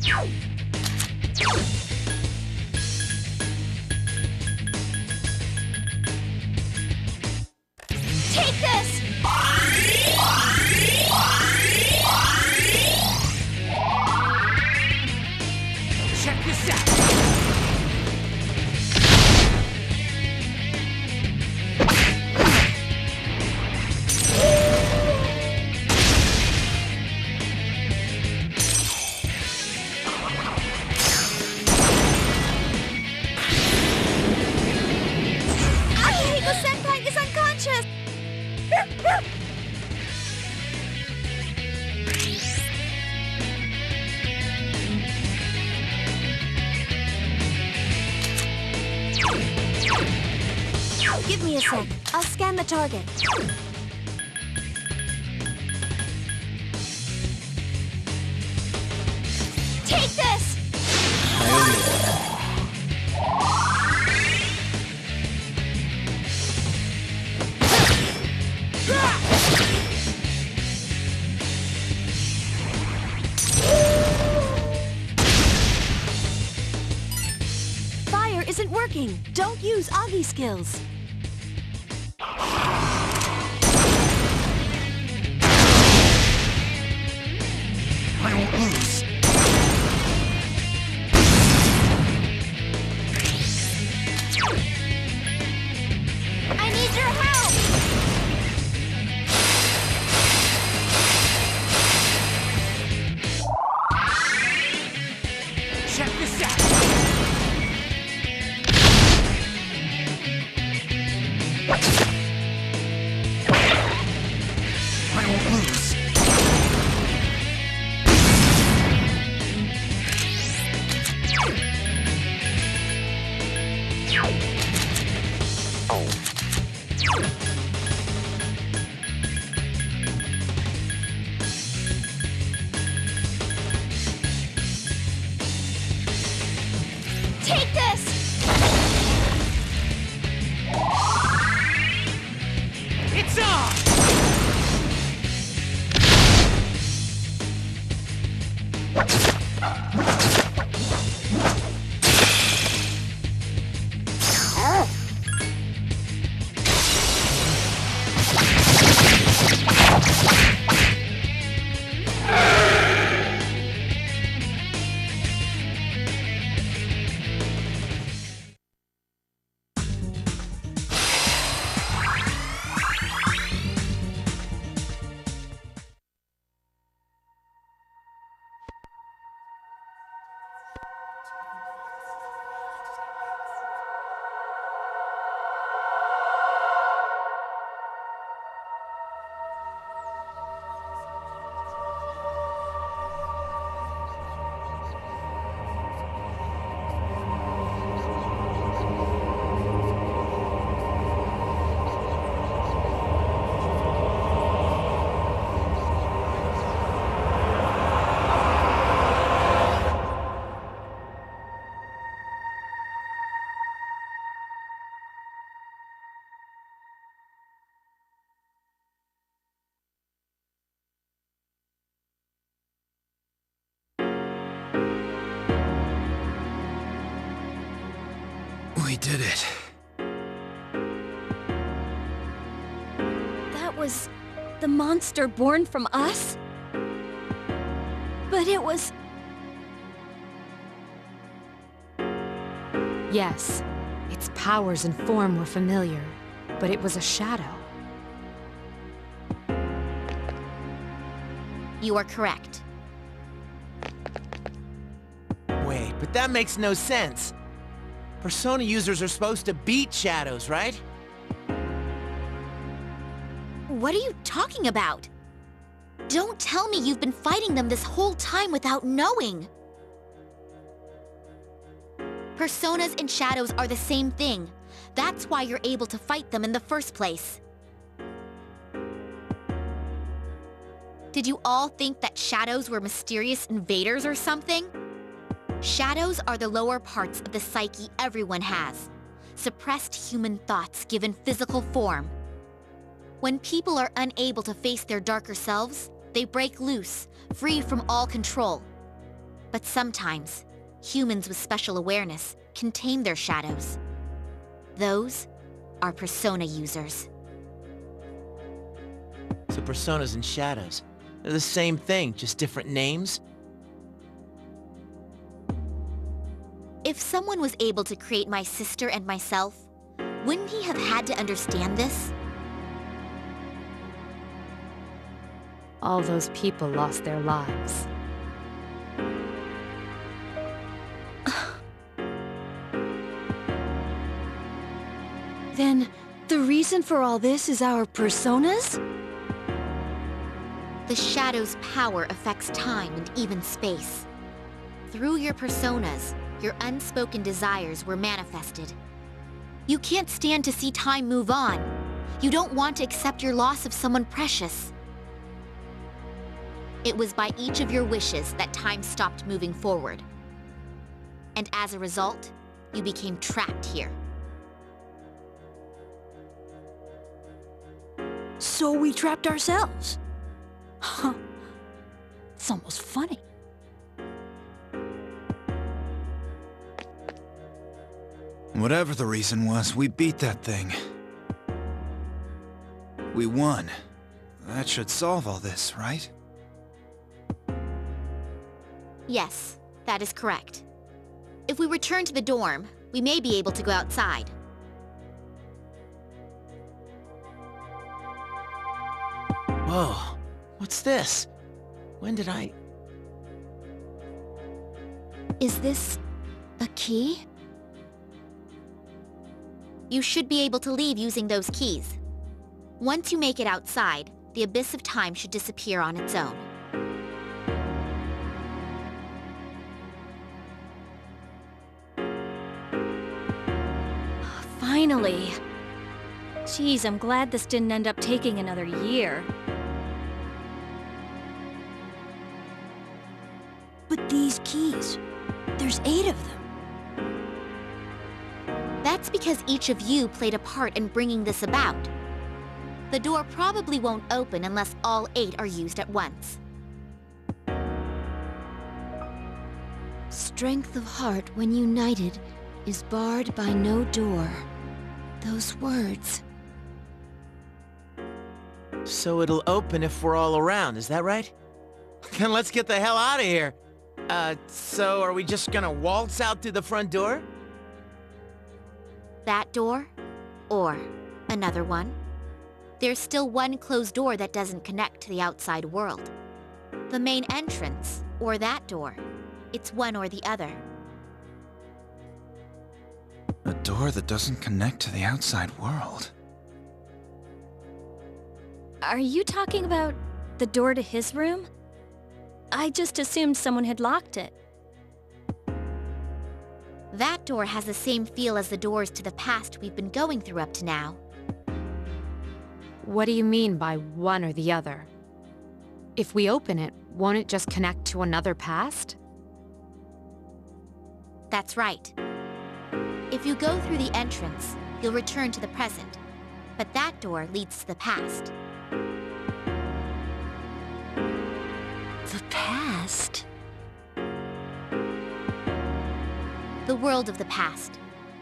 Take this! Check this out! Senpai is unconscious! Give me a sec. I'll scan the target. Take this! Fire isn't working. Don't use Agi skills. I won't lose. I need your help! Check this out! I won't lose. Take this! It's on! We did it. That was the monster born from us? But it was... Yes, its powers and form were familiar, but it was a shadow. You are correct. Wait, but that makes no sense. Persona users are supposed to beat shadows, right? What are you talking about? Don't tell me you've been fighting them this whole time without knowing. Personas and shadows are the same thing. That's why you're able to fight them in the first place. Did you all think that shadows were mysterious invaders or something? Shadows are the lower parts of the psyche everyone has. Suppressed human thoughts given physical form. When people are unable to face their darker selves, they break loose, free from all control. But sometimes, humans with special awareness can tame their shadows. Those are persona users. So personas and shadows, they're the same thing, just different names? If someone was able to create my sister and myself, wouldn't he have had to understand this? All those people lost their lives. Then, the reason for all this is our personas? The shadow's power affects time and even space. Through your personas, your unspoken desires were manifested. You can't stand to see time move on. You don't want to accept your loss of someone precious. It was by each of your wishes that time stopped moving forward. And as a result, you became trapped here. So we trapped ourselves. Huh. It's almost funny. Whatever the reason was, we beat that thing. We won. That should solve all this, right? Yes, that is correct. If we return to the dorm, we may be able to go outside. Whoa, what's this? When did I... Is this a key? You should be able to leave using those keys. Once you make it outside, the abyss of time should disappear on its own. Finally. Geez, I'm glad this didn't end up taking another year. But these keys, there's 8 of them. That's because each of you played a part in bringing this about. The door probably won't open unless all 8 are used at once. Strength of heart when united is barred by no door. Those words. So it'll open if we're all around, is that right? Then let's get the hell out of here. So are we just gonna waltz out through the front door? That door, or another one. There's still one closed door that doesn't connect to the outside world. The main entrance, or that door. It's one or the other. A door that doesn't connect to the outside world. Are you talking about the door to his room? I just assumed someone had locked it. That door has the same feel as the doors to the past we've been going through up to now. What do you mean by one or the other? If we open it, won't it just connect to another past? That's right. If you go through the entrance, you'll return to the present. But that door leads to the past. The past? The world of the past.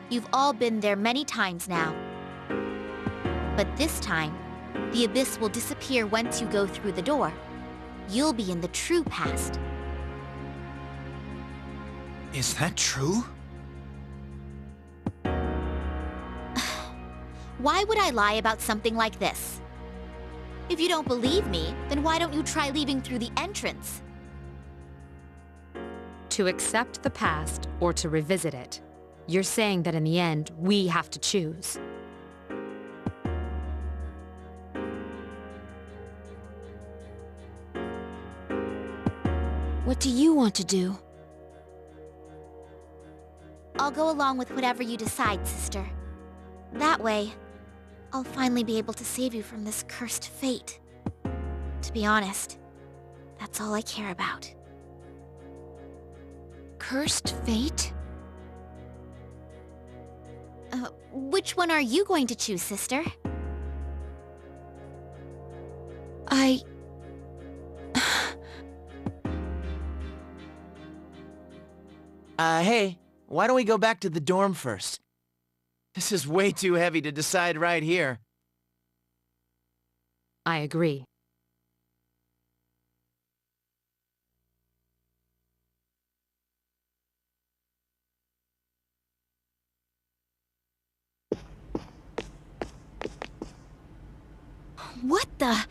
You've all been there many times now. But this time, the abyss will disappear once you go through the door. You'll be in the true past. Is that true? Why would I lie about something like this? If you don't believe me, then why don't you try leaving through the entrance? To accept the past or to revisit it. You're saying that in the end, we have to choose. What do you want to do? I'll go along with whatever you decide, sister. That way, I'll finally be able to save you from this cursed fate. To be honest, that's all I care about. Cursed fate? Which one are you going to choose, sister? Hey, why don't we go back to the dorm first? This is way too heavy to decide right here. I agree. What the?